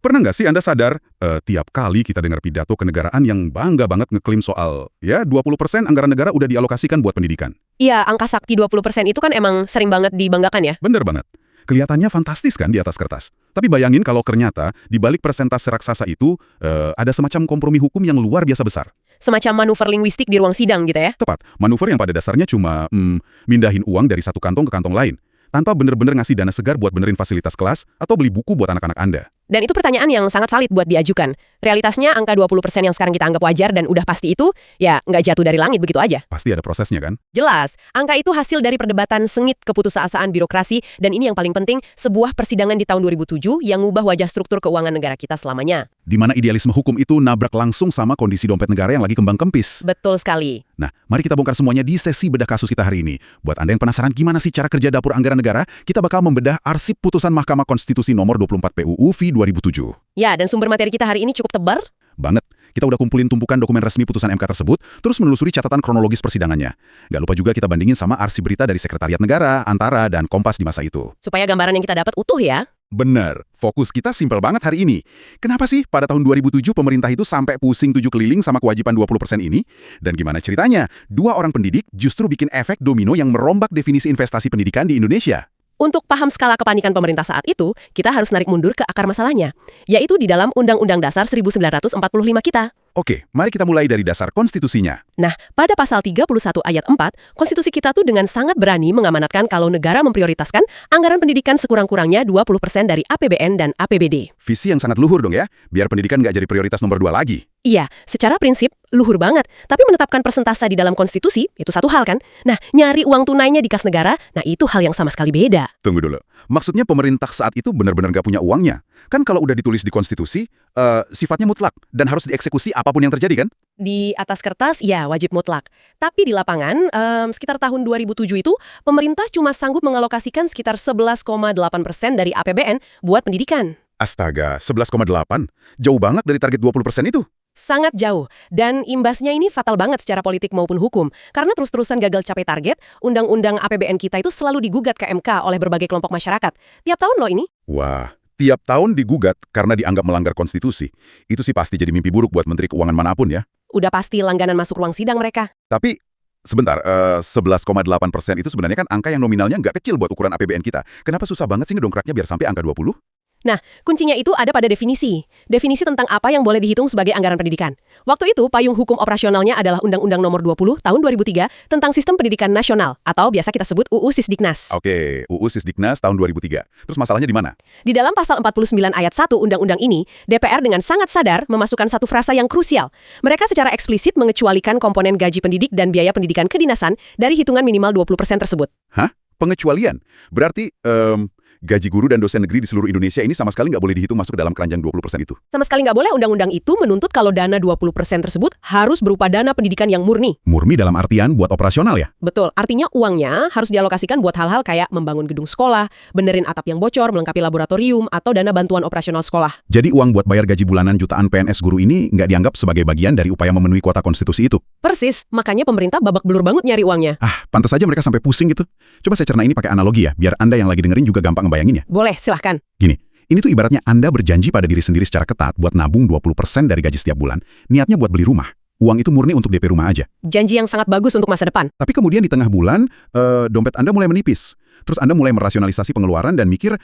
Pernah nggak sih Anda sadar, tiap kali kita dengar pidato kenegaraan yang bangga banget ngeklaim soal, ya 20% anggaran negara udah dialokasikan buat pendidikan. Iya, angka sakti 20% itu kan emang sering banget dibanggakan ya. Bener banget. Kelihatannya fantastis kan di atas kertas. Tapi bayangin kalau ternyata di balik persentase raksasa itu, ada semacam kompromi hukum yang luar biasa besar. Semacam manuver linguistik di ruang sidang gitu ya. Tepat, manuver yang pada dasarnya cuma mindahin uang dari satu kantong ke kantong lain, tanpa bener-bener ngasih dana segar buat benerin fasilitas kelas atau beli buku buat anak-anak Anda. Dan itu pertanyaan yang sangat valid buat diajukan. Realitasnya angka 20% yang sekarang kita anggap wajar dan udah pasti itu, ya nggak jatuh dari langit begitu aja. Pasti ada prosesnya kan? Jelas, angka itu hasil dari perdebatan sengit keputusasaan birokrasi, dan ini yang paling penting, sebuah persidangan di tahun 2007 yang ngubah wajah struktur keuangan negara kita selamanya. Di mana idealisme hukum itu nabrak langsung sama kondisi dompet negara yang lagi kembang kempis. Betul sekali. Nah, mari kita bongkar semuanya di sesi bedah kasus kita hari ini. Buat Anda yang penasaran gimana sih cara kerja dapur anggaran negara, kita bakal membedah arsip putusan Mahkamah Konstitusi nomor 24 PUU V 2007. Ya, dan sumber materi kita hari ini cukup tebal. Banget. Kita udah kumpulin tumpukan dokumen resmi putusan MK tersebut, terus menelusuri catatan kronologis persidangannya. Gak lupa juga kita bandingin sama arsip berita dari Sekretariat Negara, Antara, dan Kompas di masa itu. Supaya gambaran yang kita dapat utuh ya. Bener, fokus kita simpel banget hari ini. Kenapa sih pada tahun 2007 pemerintah itu sampai pusing 7 keliling sama kewajiban 20% ini? Dan gimana ceritanya, dua orang pendidik justru bikin efek domino yang merombak definisi investasi pendidikan di Indonesia? Untuk paham skala kepanikan pemerintah saat itu, kita harus narik mundur ke akar masalahnya, yaitu di dalam Undang-Undang Dasar 1945 kita. Oke, mari kita mulai dari dasar konstitusinya. Nah, pada pasal 31 ayat 4, konstitusi kita tuh dengan sangat berani mengamanatkan kalau negara memprioritaskan anggaran pendidikan sekurang-kurangnya 20% dari APBN dan APBD. Visi yang sangat luhur dong ya, biar pendidikan nggak jadi prioritas nomor 2 lagi. Iya, secara prinsip luhur banget, tapi menetapkan persentase di dalam konstitusi itu satu hal kan? Nah, nyari uang tunainya di kas negara, nah itu hal yang sama sekali beda. Tunggu dulu, maksudnya pemerintah saat itu benar-benar nggak punya uangnya? Kan kalau udah ditulis di konstitusi, sifatnya mutlak dan harus dieksekusi apapun yang terjadi kan? Di atas kertas, ya wajib mutlak. Tapi di lapangan, sekitar tahun 2007 itu, pemerintah cuma sanggup mengalokasikan sekitar 11,8% dari APBN buat pendidikan. Astaga, 11,8? Jauh banget dari target 20% itu. Sangat jauh, dan imbasnya ini fatal banget secara politik maupun hukum. Karena terus-terusan gagal capai target, undang-undang APBN kita itu selalu digugat ke MK oleh berbagai kelompok masyarakat. Tiap tahun loh ini. Wah, tiap tahun digugat karena dianggap melanggar konstitusi. Itu sih pasti jadi mimpi buruk buat Menteri Keuangan manapun ya. Udah pasti langganan masuk ruang sidang mereka. Tapi, sebentar, 11,8% itu sebenarnya kan angka yang nominalnya nggak kecil buat ukuran APBN kita. Kenapa susah banget sih ngedongkraknya biar sampai angka 20? Nah, kuncinya itu ada pada definisi. Definisi tentang apa yang boleh dihitung sebagai anggaran pendidikan. Waktu itu, payung hukum operasionalnya adalah Undang-Undang Nomor 20 Tahun 2003 tentang Sistem Pendidikan Nasional, atau biasa kita sebut UU Sisdiknas. Oke, UU Sisdiknas tahun 2003. Terus masalahnya di mana? Di dalam pasal 49 ayat 1 Undang-Undang ini, DPR dengan sangat sadar memasukkan satu frasa yang krusial. Mereka secara eksplisit mengecualikan komponen gaji pendidik dan biaya pendidikan kedinasan dari hitungan minimal 20% tersebut. Hah? Pengecualian? Berarti, gaji guru dan dosen negeri di seluruh Indonesia ini sama sekali nggak boleh dihitung masuk dalam keranjang 20% itu? Sama sekali nggak boleh. Undang-undang itu menuntut kalau dana 20% tersebut harus berupa dana pendidikan yang murni. Murni dalam artian buat operasional ya? Betul, artinya uangnya harus dialokasikan buat hal-hal kayak membangun gedung sekolah, benerin atap yang bocor, melengkapi laboratorium, atau dana bantuan operasional sekolah. Jadi uang buat bayar gaji bulanan jutaan PNS guru ini nggak dianggap sebagai bagian dari upaya memenuhi kuota konstitusi itu? Persis, makanya pemerintah babak belur banget nyari uangnya. Pantas aja mereka sampai pusing gitu. Coba saya cerna ini pakai analogi ya, biar Anda yang lagi dengerin juga gampang ngebayanginnya. Boleh, silahkan. Gini, ini tuh ibaratnya Anda berjanji pada diri sendiri secara ketat buat nabung 20% dari gaji setiap bulan. Niatnya buat beli rumah. Uang itu murni untuk DP rumah aja. Janji yang sangat bagus untuk masa depan. Tapi kemudian di tengah bulan, dompet Anda mulai menipis. Terus Anda mulai merasionalisasi pengeluaran dan mikir,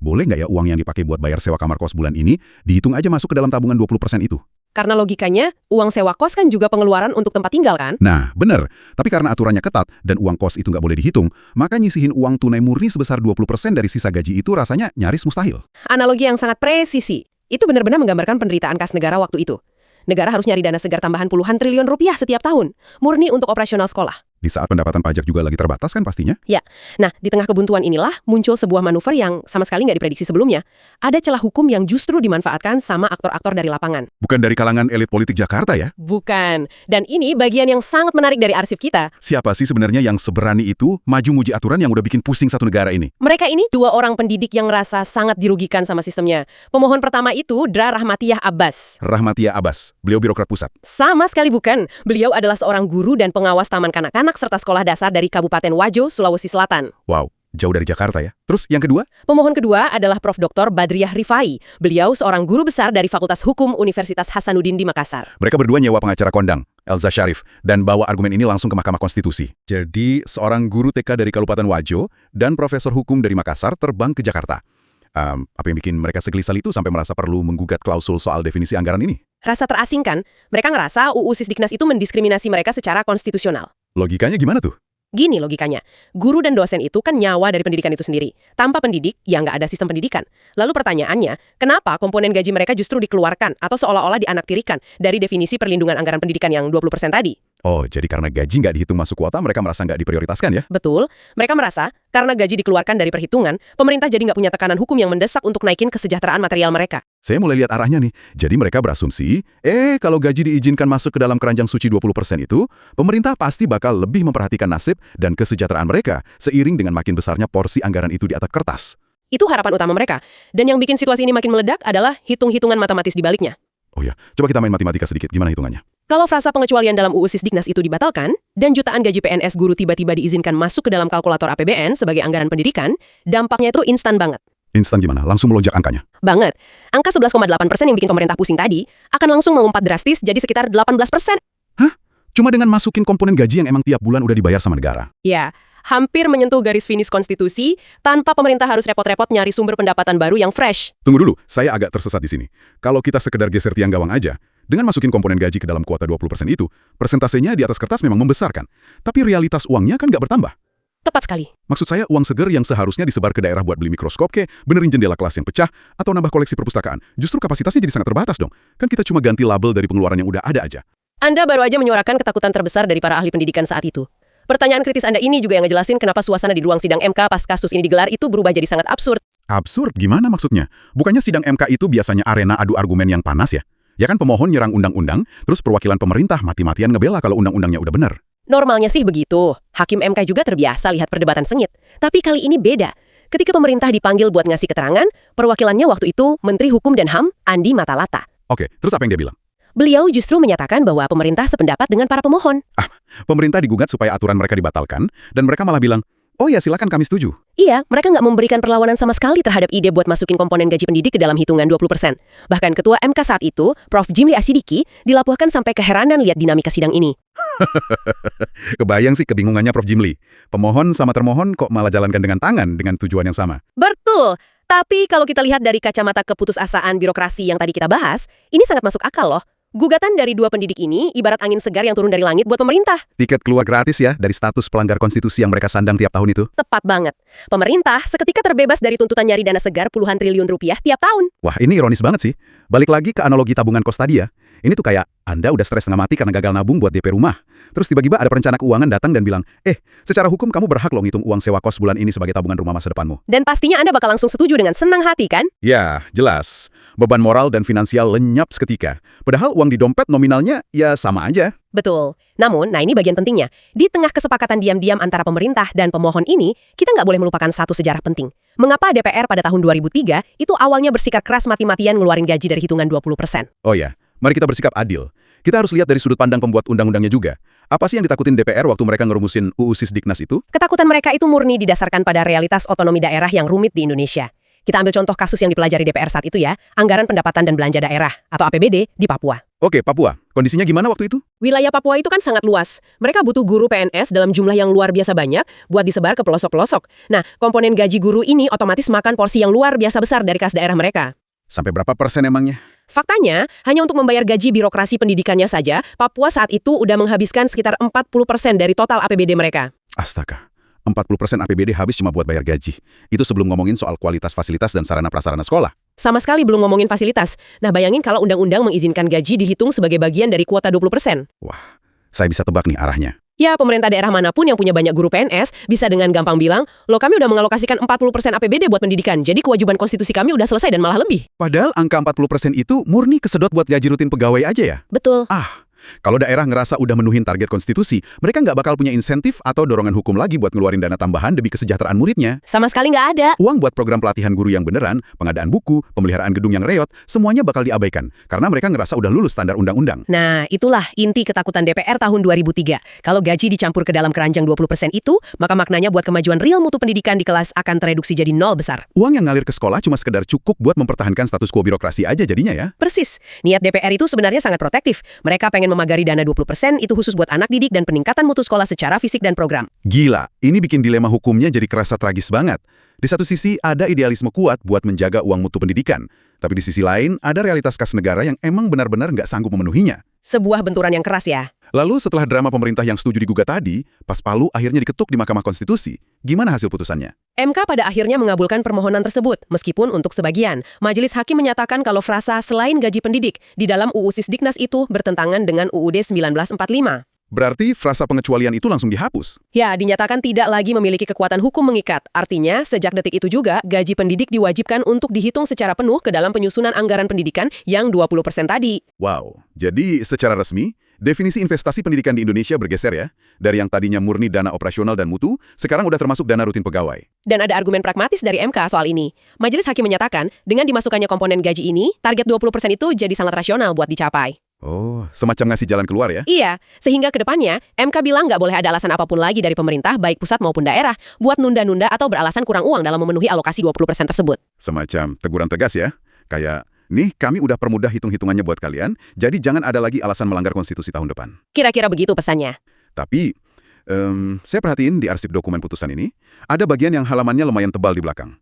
boleh nggak ya uang yang dipakai buat bayar sewa kamar kos bulan ini, dihitung aja masuk ke dalam tabungan 20% itu? Karena logikanya, uang sewa kos kan juga pengeluaran untuk tempat tinggal kan? Nah, bener. Tapi karena aturannya ketat dan uang kos itu nggak boleh dihitung, maka nyisihin uang tunai murni sebesar 20% dari sisa gaji itu rasanya nyaris mustahil. Analogi yang sangat presisi. Itu benar-benar menggambarkan penderitaan kas negara waktu itu. Negara harus nyari dana segar tambahan puluhan triliun rupiah setiap tahun, murni untuk operasional sekolah. Di saat pendapatan pajak juga lagi terbatas kan pastinya? Ya, nah di tengah kebuntuan inilah muncul sebuah manuver yang sama sekali nggak diprediksi sebelumnya. Ada celah hukum yang justru dimanfaatkan sama aktor-aktor dari lapangan. Bukan dari kalangan elit politik Jakarta ya? Bukan. Dan ini bagian yang sangat menarik dari arsip kita. Siapa sih sebenarnya yang seberani itu maju muji aturan yang udah bikin pusing satu negara ini? Mereka ini dua orang pendidik yang rasa sangat dirugikan sama sistemnya. Pemohon pertama itu Dra Rahmatiyah Abbas. Rahmatiyah Abbas, beliau birokrat pusat. Sama sekali bukan. Beliau adalah seorang guru dan pengawas taman kanak-kanak serta sekolah dasar dari Kabupaten Wajo, Sulawesi Selatan. Wow, Jauh dari Jakarta ya. Terus yang kedua? Pemohon kedua adalah Prof. Dr. Badriah Rifai. Beliau seorang guru besar dari Fakultas Hukum Universitas Hasanuddin di Makassar. Mereka berdua nyewa pengacara kondang, Elza Syarif, dan bawa argumen ini langsung ke Mahkamah Konstitusi. Jadi, seorang guru TK dari Kabupaten Wajo dan profesor hukum dari Makassar terbang ke Jakarta. Apa yang bikin mereka segelisah itu sampai merasa perlu menggugat klausul soal definisi anggaran ini? Rasa terasingkan, mereka ngerasa UU Sisdiknas itu mendiskriminasi mereka secara konstitusional. Logikanya gimana tuh? Gini logikanya, guru dan dosen itu kan nyawa dari pendidikan itu sendiri. Tanpa pendidik, ya nggak ada sistem pendidikan. Lalu pertanyaannya, kenapa komponen gaji mereka justru dikeluarkan atau seolah-olah dianaktirikan dari definisi perlindungan anggaran pendidikan yang 20% tadi? Oh, jadi karena gaji nggak dihitung masuk kuota, mereka merasa nggak diprioritaskan ya? Betul, mereka merasa karena gaji dikeluarkan dari perhitungan, pemerintah jadi nggak punya tekanan hukum yang mendesak untuk naikin kesejahteraan material mereka. Saya mulai lihat arahnya nih. Jadi mereka berasumsi, kalau gaji diizinkan masuk ke dalam keranjang suci 20% itu, pemerintah pasti bakal lebih memperhatikan nasib dan kesejahteraan mereka seiring dengan makin besarnya porsi anggaran itu di atas kertas. Itu harapan utama mereka. Dan yang bikin situasi ini makin meledak adalah hitung-hitungan matematis di baliknya. Oh ya, coba kita main matematika sedikit. Gimana hitungannya? Kalau frasa pengecualian dalam UU Sisdiknas itu dibatalkan, dan jutaan gaji PNS guru tiba-tiba diizinkan masuk ke dalam kalkulator APBN sebagai anggaran pendidikan, dampaknya itu instan banget. Instan gimana? Langsung melonjak angkanya? Banget. Angka 11,8% yang bikin pemerintah pusing tadi, akan langsung melompat drastis jadi sekitar 18%. Hah? Cuma dengan masukin komponen gaji yang emang tiap bulan udah dibayar sama negara? Ya, hampir menyentuh garis finish konstitusi, tanpa pemerintah harus repot-repot nyari sumber pendapatan baru yang fresh. Tunggu dulu, saya agak tersesat di sini. Kalau kita sekedar geser tiang gawang aja, dengan masukin komponen gaji ke dalam kuota 20% itu, persentasenya di atas kertas memang membesarkan. Tapi realitas uangnya kan nggak bertambah. Tepat sekali. Maksud saya uang seger yang seharusnya disebar ke daerah buat beli mikroskop benerin jendela kelas yang pecah, atau nambah koleksi perpustakaan. Justru kapasitasnya jadi sangat terbatas dong. Kan kita cuma ganti label dari pengeluaran yang udah ada aja. Anda baru aja menyuarakan ketakutan terbesar dari para ahli pendidikan saat itu. Pertanyaan kritis Anda ini juga yang ngejelasin kenapa suasana di ruang sidang MK pas kasus ini digelar itu berubah jadi sangat absurd. Absurd? Gimana maksudnya? Bukannya sidang MK itu biasanya arena adu argumen yang panas ya? Ya kan pemohon nyerang undang-undang, terus perwakilan pemerintah mati-matian ngebela kalau undang-undangnya udah bener. Normalnya sih begitu. Hakim MK juga terbiasa lihat perdebatan sengit. Tapi kali ini beda. Ketika pemerintah dipanggil buat ngasih keterangan, perwakilannya waktu itu Menteri Hukum dan HAM, Andi Matalata. Oke, terus apa yang dia bilang? Beliau justru menyatakan bahwa pemerintah sependapat dengan para pemohon. Pemerintah digugat supaya aturan mereka dibatalkan, dan mereka malah bilang, oh ya silakan kami setuju. Iya, mereka nggak memberikan perlawanan sama sekali terhadap ide buat masukin komponen gaji pendidik ke dalam hitungan 20%. Bahkan Ketua MK saat itu, Prof. Jimli Asidiki, dilaporkan sampai keheranan lihat dinamika sidang ini. Kebayang sih kebingungannya Prof. Jimli. Pemohon sama termohon kok malah jalankan dengan tangan dengan tujuan yang sama. Betul! Tapi kalau kita lihat dari kacamata keputusasaan birokrasi yang tadi kita bahas, ini sangat masuk akal loh. Gugatan dari dua pendidik ini ibarat angin segar yang turun dari langit buat pemerintah. Tiket keluar gratis ya dari status pelanggar konstitusi yang mereka sandang tiap tahun itu. Tepat banget. Pemerintah seketika terbebas dari tuntutan nyari dana segar puluhan triliun rupiah tiap tahun. Wah, ini ironis banget sih. Balik lagi ke analogi tabungan kos tadi ya. Ini tuh kayak Anda udah stres setengah mati karena gagal nabung buat DP rumah. Terus tiba-tiba ada perencana keuangan datang dan bilang, secara hukum kamu berhak loh ngitung uang sewa kos bulan ini sebagai tabungan rumah masa depanmu. Dan pastinya Anda bakal langsung setuju dengan senang hati kan? Ya, jelas. Beban moral dan finansial lenyap seketika. Padahal uang di dompet nominalnya ya sama aja. Betul. Namun, ini bagian pentingnya. Di tengah kesepakatan diam-diam antara pemerintah dan pemohon ini, kita nggak boleh melupakan satu sejarah penting. Mengapa DPR pada tahun 2003 itu awalnya bersikap keras mati-matian ngeluarin gaji dari hitungan 20%? Oh ya, mari kita bersikap adil. Kita harus lihat dari sudut pandang pembuat undang-undangnya juga. Apa sih yang ditakutin DPR waktu mereka ngerumusin UU Sisdiknas itu? Ketakutan mereka itu murni didasarkan pada realitas otonomi daerah yang rumit di Indonesia. Kita ambil contoh kasus yang dipelajari DPR saat itu ya, Anggaran Pendapatan dan Belanja Daerah, atau APBD, di Papua. Oke, Papua. Kondisinya gimana waktu itu? Wilayah Papua itu kan sangat luas. Mereka butuh guru PNS dalam jumlah yang luar biasa banyak buat disebar ke pelosok-pelosok. Nah, komponen gaji guru ini otomatis makan porsi yang luar biasa besar dari kas daerah mereka. Sampai berapa persen emangnya? Faktanya, hanya untuk membayar gaji birokrasi pendidikannya saja, Papua saat itu udah menghabiskan sekitar 40% dari total APBD mereka. Astaga, 40% APBD habis cuma buat bayar gaji. Itu sebelum ngomongin soal kualitas fasilitas dan sarana-prasarana sekolah. Sama sekali belum ngomongin fasilitas. Nah, bayangin kalau undang-undang mengizinkan gaji dihitung sebagai bagian dari kuota 20%. Wah, saya bisa tebak nih arahnya. Ya, pemerintah daerah manapun yang punya banyak guru PNS bisa dengan gampang bilang, loh kami udah mengalokasikan 40% APBD buat pendidikan, jadi kewajiban konstitusi kami udah selesai dan malah lebih. Padahal angka 40% itu murni kesedot buat gaji rutin pegawai aja ya? Betul. Kalau daerah ngerasa udah menuhin target konstitusi, mereka nggak bakal punya insentif atau dorongan hukum lagi buat ngeluarin dana tambahan demi kesejahteraan muridnya. Sama sekali nggak ada. Uang buat program pelatihan guru yang beneran, pengadaan buku, pemeliharaan gedung yang reot, semuanya bakal diabaikan. Karena mereka ngerasa udah lulus standar undang-undang. Nah, itulah inti ketakutan DPR tahun 2003. Kalau gaji dicampur ke dalam keranjang 20% itu, maka maknanya buat kemajuan real mutu pendidikan di kelas akan tereduksi jadi nol besar. Uang yang ngalir ke sekolah cuma sekedar cukup buat mempertahankan status quo birokrasi aja jadinya ya. Persis. Niat DPR itu sebenarnya sangat protektif. Mereka pengen memagari dana 20% itu khusus buat anak didik dan peningkatan mutu sekolah secara fisik dan program. Gila, ini bikin dilema hukumnya jadi kerasa tragis banget. Di satu sisi ada idealisme kuat buat menjaga uang mutu pendidikan. Tapi di sisi lain ada realitas kas negara yang emang benar-benar nggak sanggup memenuhinya. Sebuah benturan yang keras ya. Lalu setelah drama pemerintah yang setuju digugat tadi, pas palu akhirnya diketuk di Mahkamah Konstitusi. Gimana hasil putusannya? MK pada akhirnya mengabulkan permohonan tersebut, meskipun untuk sebagian. Majelis Hakim menyatakan kalau frasa selain gaji pendidik di dalam UU Sisdiknas itu bertentangan dengan UUD 1945. Berarti frasa pengecualian itu langsung dihapus. Ya, dinyatakan tidak lagi memiliki kekuatan hukum mengikat. Artinya, sejak detik itu juga, gaji pendidik diwajibkan untuk dihitung secara penuh ke dalam penyusunan anggaran pendidikan yang 20% tadi. Wow, jadi secara resmi, definisi investasi pendidikan di Indonesia bergeser ya. Dari yang tadinya murni dana operasional dan mutu, sekarang udah termasuk dana rutin pegawai. Dan ada argumen pragmatis dari MK soal ini. Majelis Hakim menyatakan, dengan dimasukkannya komponen gaji ini, target 20% itu jadi sangat rasional buat dicapai. Oh, semacam ngasih jalan keluar ya? Iya, sehingga ke depannya, MK bilang nggak boleh ada alasan apapun lagi dari pemerintah, baik pusat maupun daerah, buat nunda-nunda atau beralasan kurang uang dalam memenuhi alokasi 20% tersebut. Semacam teguran tegas ya? Kayak, nih kami udah permudah hitung-hitungannya buat kalian, jadi jangan ada lagi alasan melanggar konstitusi tahun depan. Kira-kira begitu pesannya. Tapi, saya perhatiin di arsip dokumen putusan ini, ada bagian yang halamannya lumayan tebal di belakang.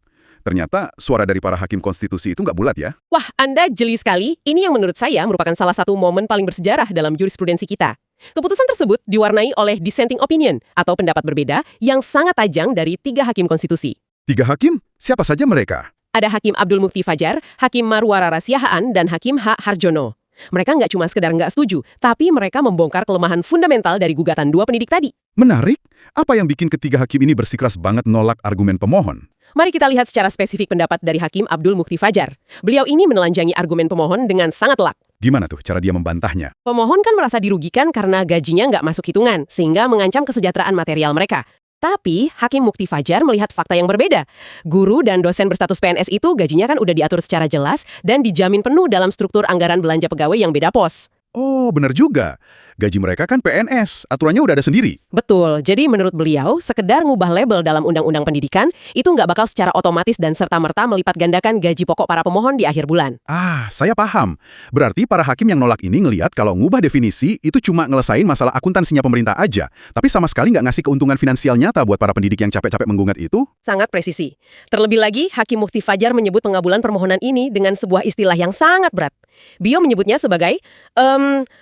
Ternyata suara dari para hakim konstitusi itu nggak bulat ya. Wah, Anda jeli sekali. Ini yang menurut saya merupakan salah satu momen paling bersejarah dalam jurisprudensi kita. Keputusan tersebut diwarnai oleh dissenting opinion atau pendapat berbeda yang sangat tajam dari 3 hakim konstitusi. 3 hakim? Siapa saja mereka? Ada Hakim Abdul Mukti Fajar, Hakim Marwara Rasiahaan, dan Hakim H. Harjono. Mereka nggak cuma sekedar nggak setuju, tapi mereka membongkar kelemahan fundamental dari gugatan 2 pendidik tadi. Menarik, apa yang bikin ketiga hakim ini bersikeras banget nolak argumen pemohon? Mari kita lihat secara spesifik pendapat dari Hakim Abdul Mukti Fajar. Beliau ini menelanjangi argumen pemohon dengan sangat telak. Gimana tuh cara dia membantahnya? Pemohon kan merasa dirugikan karena gajinya nggak masuk hitungan, sehingga mengancam kesejahteraan material mereka. Tapi, Hakim Mukti Fajar melihat fakta yang berbeda. Guru dan dosen berstatus PNS itu gajinya kan udah diatur secara jelas dan dijamin penuh dalam struktur anggaran belanja pegawai yang beda pos. Oh, bener juga. Gaji mereka kan PNS, aturannya udah ada sendiri. Betul, jadi menurut beliau, sekedar ngubah label dalam Undang-Undang Pendidikan, itu nggak bakal secara otomatis dan serta-merta melipat gandakan gaji pokok para pemohon di akhir bulan. Ah, saya paham. Berarti para hakim yang nolak ini ngelihat kalau ngubah definisi itu cuma ngelesain masalah akuntansinya pemerintah aja, tapi sama sekali nggak ngasih keuntungan finansial nyata buat para pendidik yang capek-capek menggugat itu. Sangat presisi. Terlebih lagi, Hakim Mukti Fajar menyebut pengabulan permohonan ini dengan sebuah istilah yang sangat berat. Beliau menyebutnya sebagai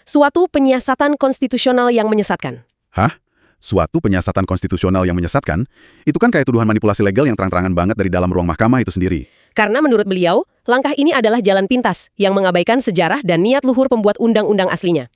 suatu penyiasatan konstitusional yang menyesatkan. Hah? Suatu penyiasatan konstitusional yang menyesatkan? Itu kan kayak tuduhan manipulasi legal yang terang-terangan banget dari dalam ruang mahkamah itu sendiri. Karena menurut beliau, langkah ini adalah jalan pintas yang mengabaikan sejarah dan niat luhur pembuat undang-undang aslinya.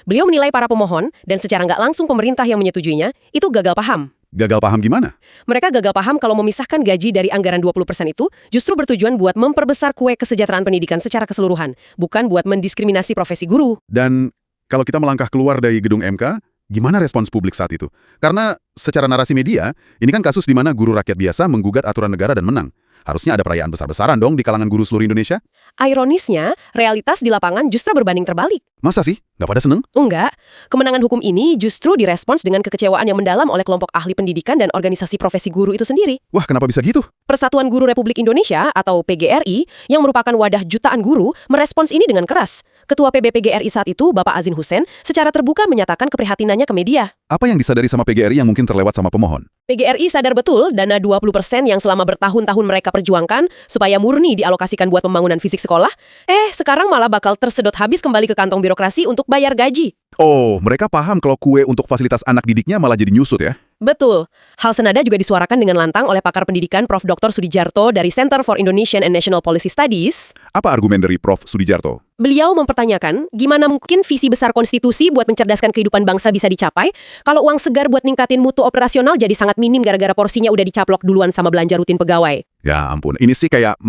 Beliau menilai para pemohon, dan secara nggak langsung pemerintah yang menyetujuinya, itu gagal paham. Gagal paham gimana? Mereka gagal paham kalau memisahkan gaji dari anggaran 20% itu justru bertujuan buat memperbesar kue kesejahteraan pendidikan secara keseluruhan, bukan buat mendiskriminasi profesi guru. Dan kalau kita melangkah keluar dari gedung MK, gimana respons publik saat itu? Karena secara narasi media, ini kan kasus di mana guru rakyat biasa menggugat aturan negara dan menang. Harusnya ada perayaan besar-besaran dong di kalangan guru seluruh Indonesia. Ironisnya, realitas di lapangan justru berbanding terbalik. Masa sih? Nggak pada seneng? Enggak. Kemenangan hukum ini justru direspons dengan kekecewaan yang mendalam oleh kelompok ahli pendidikan dan organisasi profesi guru itu sendiri. Wah, kenapa bisa gitu? Persatuan Guru Republik Indonesia atau PGRI yang merupakan wadah jutaan guru merespons ini dengan keras. Ketua PB PGRI saat itu, Bapak Azin Hussein, secara terbuka menyatakan keprihatinannya ke media. Apa yang disadari sama PGRI yang mungkin terlewat sama pemohon? PGRI sadar betul dana 20% yang selama bertahun-tahun mereka perjuangkan supaya murni dialokasikan buat pembangunan fisik sekolah, sekarang malah bakal tersedot habis kembali ke kantong birokrasi untuk bayar gaji. Oh, mereka paham kalau kue untuk fasilitas anak didiknya malah jadi nyusut ya? Betul. Hal senada juga disuarakan dengan lantang oleh pakar pendidikan Prof. Dr. Sudijarto dari Center for Indonesian and National Policy Studies. Apa argumen dari Prof. Sudijarto? Beliau mempertanyakan gimana mungkin visi besar konstitusi buat mencerdaskan kehidupan bangsa bisa dicapai kalau uang segar buat ningkatin mutu operasional jadi sangat minim gara-gara porsinya udah dicaplok duluan sama belanja rutin pegawai. Ya ampun, ini sih kayak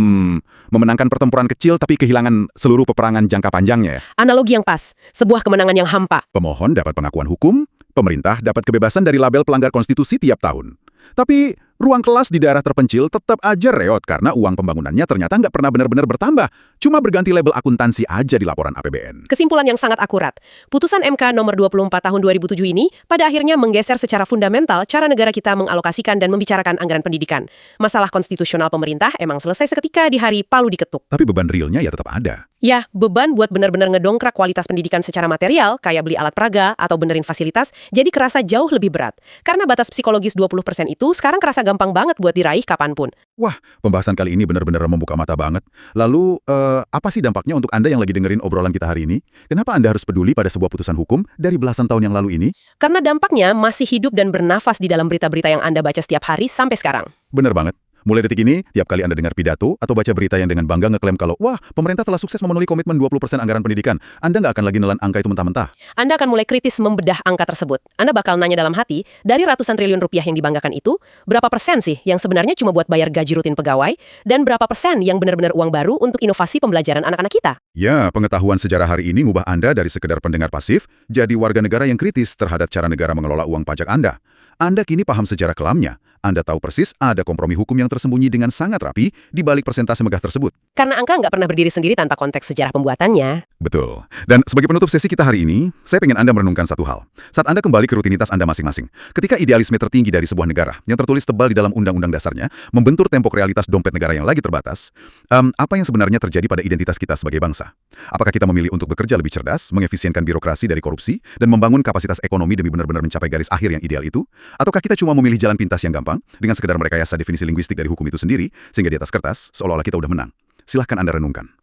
memenangkan pertempuran kecil tapi kehilangan seluruh peperangan jangka panjangnya ya. Analogi yang pas, sebuah kemenangan yang hampa. Pemohon dapat pengakuan hukum, pemerintah dapat kebebasan dari label pelanggar konstitusi tiap tahun. Tapi ruang kelas di daerah terpencil tetap aja reot karena uang pembangunannya ternyata nggak pernah benar-benar bertambah. Cuma berganti label akuntansi aja di laporan APBN. Kesimpulan yang sangat akurat. Putusan MK nomor 24 tahun 2007 ini pada akhirnya menggeser secara fundamental cara negara kita mengalokasikan dan membicarakan anggaran pendidikan. Masalah konstitusional pemerintah emang selesai seketika di hari Palu diketuk. Tapi beban realnya ya tetap ada. Ya, beban buat benar-benar ngedongkrak kualitas pendidikan secara material, kayak beli alat peraga atau benerin fasilitas, jadi kerasa jauh lebih berat. Karena batas psikologis 20% itu sekarang kerasa gampang banget buat diraih kapanpun. Wah, pembahasan kali ini benar-benar membuka mata banget. Lalu, apa sih dampaknya untuk Anda yang lagi dengerin obrolan kita hari ini? Kenapa Anda harus peduli pada sebuah putusan hukum dari belasan tahun yang lalu ini? Karena dampaknya masih hidup dan bernafas di dalam berita-berita yang Anda baca setiap hari sampai sekarang. Bener banget. Mulai detik ini, tiap kali Anda dengar pidato atau baca berita yang dengan bangga ngeklaim kalau, wah, pemerintah telah sukses memenuhi komitmen 20% anggaran pendidikan, Anda nggak akan lagi nelan angka itu mentah-mentah. Anda akan mulai kritis membedah angka tersebut. Anda bakal nanya dalam hati, dari ratusan triliun rupiah yang dibanggakan itu, berapa persen sih yang sebenarnya cuma buat bayar gaji rutin pegawai, dan berapa persen yang benar-benar uang baru untuk inovasi pembelajaran anak-anak kita? Ya, pengetahuan sejarah hari ini ngubah Anda dari sekedar pendengar pasif, jadi warga negara yang kritis terhadap cara negara mengelola uang pajak Anda. Anda kini paham sejarah kelamnya. Anda tahu persis ada kompromi hukum yang tersembunyi dengan sangat rapi di balik persentase megah tersebut. Karena angka nggak pernah berdiri sendiri tanpa konteks sejarah pembuatannya. Betul. Dan sebagai penutup sesi kita hari ini, saya pengen Anda merenungkan satu hal. Saat Anda kembali ke rutinitas Anda masing-masing, ketika idealisme tertinggi dari sebuah negara yang tertulis tebal di dalam undang-undang dasarnya, membentur tembok realitas dompet negara yang lagi terbatas, apa yang sebenarnya terjadi pada identitas kita sebagai bangsa? Apakah kita memilih untuk bekerja lebih cerdas, mengefisienkan birokrasi dari korupsi, dan membangun kapasitas ekonomi demi benar-benar mencapai garis akhir yang ideal itu? Ataukah kita cuma memilih jalan pintas yang gampang, dengan sekedar merekayasa definisi linguistik dari hukum itu sendiri, sehingga di atas kertas, seolah-olah kita udah menang? Silahkan Anda renungkan.